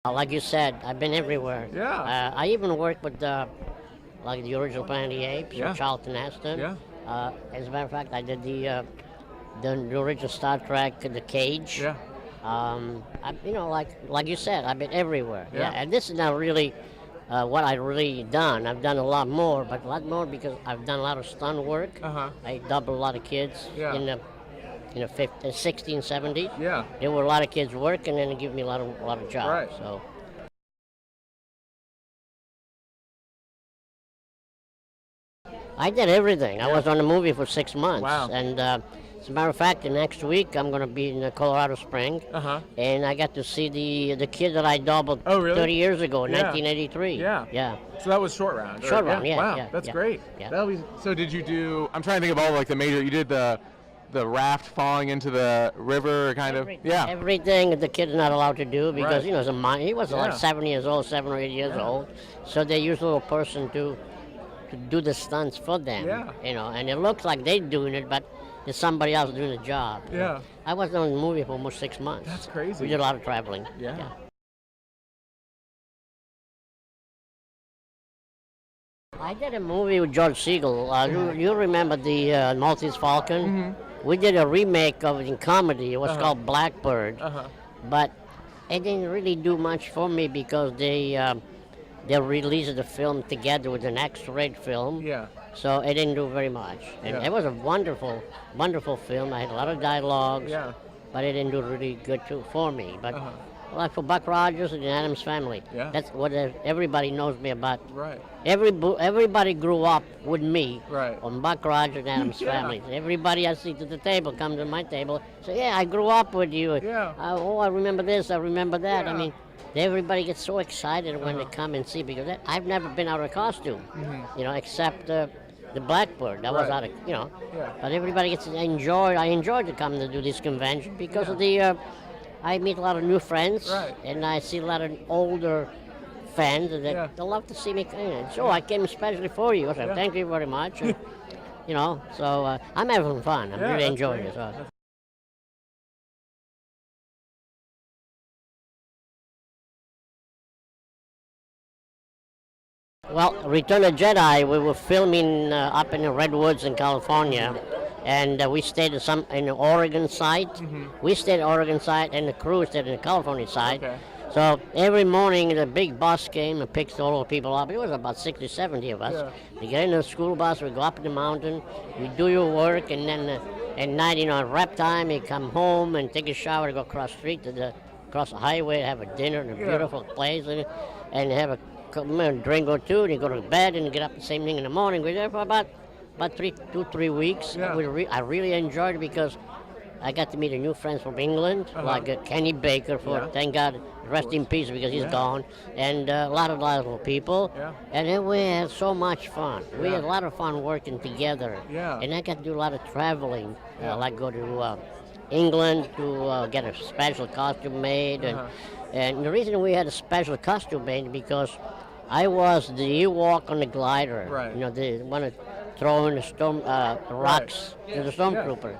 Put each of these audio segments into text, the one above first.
Like you said, I've been everywhere. Yeah. I even worked with like the original Planet of the Apes, Yeah. or Charlton Heston. Yeah. As a matter of fact, I did the original Star Trek, The Cage. Yeah. Like you said, I've been everywhere. Yeah. And this is not really what I really done. I've done a lot more, but a lot more because I've done a lot of stunt work. Uh-huh. I doubled a lot of kids Yeah. in the 60s, 70s. Yeah. There were a lot of kids working, and it gave me a lot of jobs. Right. So. I did everything. I was on the movie for 6 months. Wow. And as a matter of fact, the next week I'm going to be in Colorado Springs. Uh-huh. And I got to see the kid that I doubled Oh, really? 30 years ago, in Yeah. 1983. Yeah. Yeah. So that was short round. Short round, yeah, Wow, yeah, that's yeah, great. yeah. That'll be. So did you do? I'm trying to think of all like the major. You did the raft falling into the river, kind of. Yeah. Everything the kid's not allowed to do because, Right. as a minor, he was like Yeah. 7 years old, 7 or 8 years Yeah. old. So they use a little person to do the stunts for them. Yeah. And it looks like they're doing it, but there's somebody else doing the job. Yeah. I was on the movie for almost 6 months. That's crazy. We did a lot of traveling. Yeah. I did a movie with George Siegel. You remember the Maltese Falcon? Mm-hmm. We did a remake of it in comedy. It was Uh-huh. called Blackbird. Uh-huh. But it didn't really do much for me because they released the film together with an X-rated film. Yeah. So it didn't do very much. And Yeah. it was a wonderful, wonderful film. I had a lot of dialogues. Yeah. But it didn't do really good for me. But Uh-huh. like for Buck Rogers and the Addams Family, Yeah. that's what everybody knows me about. Right. Everybody grew up with me Right. on Buck Rogers and Addams Yeah. Family. Everybody I see to the table comes to my table. So yeah, I grew up with you. Yeah. I remember this. I remember that. Yeah. I mean, everybody gets so excited when they Uh-huh. come and see because I've never been out of costume, Mhm. except the Blackbird. That was Right. out of Yeah. But everybody gets enjoyed. I enjoyed to come to do this convention because of the. I meet a lot of new friends, Right. and I see a lot of older fans that Yeah. they love to see me. So I came especially for you. I said, Yeah. thank you very much. And, so I'm having fun. I'm Yeah, really that's enjoying great. it. So. Well, Return of Jedi, we were filming up in the Redwoods in California, and we stayed in the Oregon site. We stayed at Oregon site, and the crew stayed in the California site. Okay. So every morning, the big bus came and picked all the people up. It was about 60, 70 of us. Yeah. We get in the school bus, we go up the mountain, we do your work, and then at night, at rep time, you come home and take a shower, go across the street across the highway, have a dinner in a Yeah. beautiful place, and have a drink or two, and you go to bed and get up the same thing in the morning. We're there for about 3 weeks. Yeah. I really enjoyed it because I got to meet a new friends from England, Uh-huh. like Kenny Baker, Yeah. thank God, rest in peace because he's Yeah. gone, and a lot of people. Yeah. And then we had so much fun. We Yeah. had a lot of fun working together. Yeah. And I got to do a lot of traveling, Yeah. like go to England to get a special costume made. Uh-huh. And the reason we had a special costume made because I was the Ewok on the glider. Right. The one that throw in the storm rocks to the stormtrooper.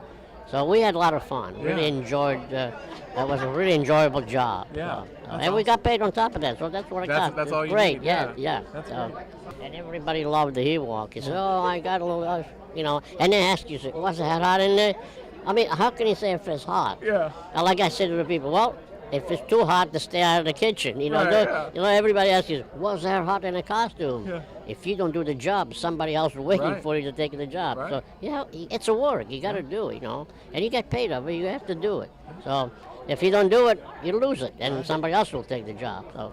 So we had a lot of fun. Really Yeah. enjoyed. That was a really enjoyable job. Yeah. And That's we got paid on top of that, so that's what I got. That's It's all you great. need, Yeah, yeah. yeah. That's So, great. and everybody loved the Ewok. He said, "Oh, I got a little," and they ask you, "Was that hot in there?" I mean, how can you say if it's hot? Yeah. And like I said to the people, well, if it's too hot, to stay out of the kitchen. Right, yeah. Everybody asks you, was that hot in a costume? Yeah. If you don't do the job, somebody else is waiting Right. for you to take the job. Right. So, it's a work. You got to do it, and you get paid of it. You have to do it. So if you don't do it, you lose it, and somebody else will take the job. So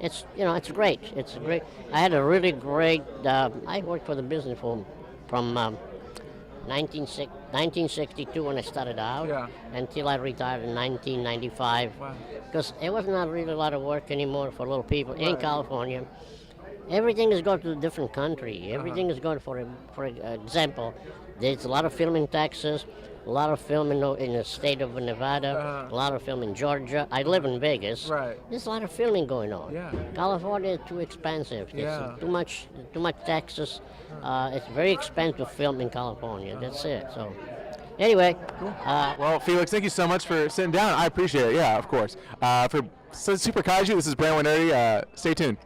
it's great. It's great. I had a really great. I worked for the business from 1962 when I started out Yeah. until I retired in 1995. Wow. Because it was not really a lot of work anymore for little people in Right. California. Everything is going to a different country. Everything is going, for example, there's a lot of film in Texas, a lot of film in the state of Nevada, a lot of film in Georgia. I live in Vegas. Right. There's a lot of filming going on. Yeah. California is too expensive. Yeah. It's too much taxes. It's very expensive to film in California. That's it. So, anyway, Well, Felix, thank you so much for sitting down. I appreciate it. Yeah, of course. For So Super Kaiju. This is Brand Nerdy. Stay tuned.